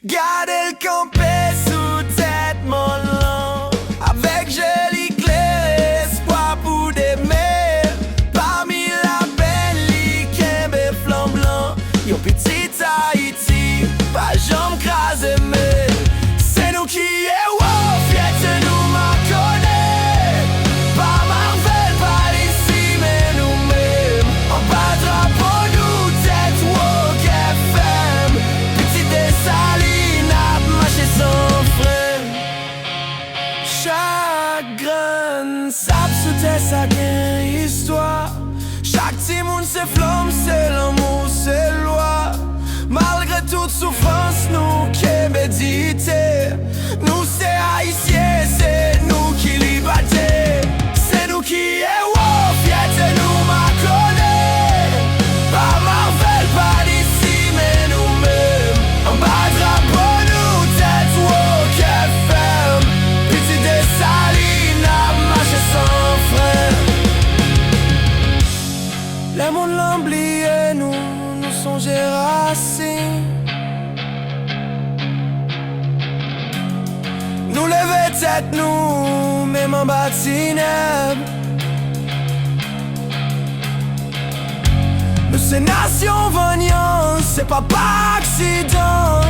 Gardez le campé sous tête mon long, avec joli clair, espoir pour d'aimer. Parmi la belle kembe flambe blanc, yon petit Haïti, pas jambe crasé mais c'est nous qui Ewo Fyète nous ma connaît. Pas Marvel, pas ici mais nous-mêmes. En bas drapo nous tête woke FM. Petit Dessalines a marché sans frein. Chaque grain sable sous tête sa gain histoire. Chaque petit monde c'est flamme, c'est l'amour, c'est loi. Malgré toute souffrance, nous qui méditer. Nous c'est Haïtiens, c'est nous qui libète. C'est nous qui Ewo Fyète nous ma connaît. Pas Marvel, pas d'ici, mais nous-mêmes. En bas drapo, nous tête woke FM. Petit Dessalines a marché sans frein. Les mondes l'oublié, nous songer racines. Nous leve tête, nous, même en bas ténèbres. Nous c'est nation venant, c'est pas par accident.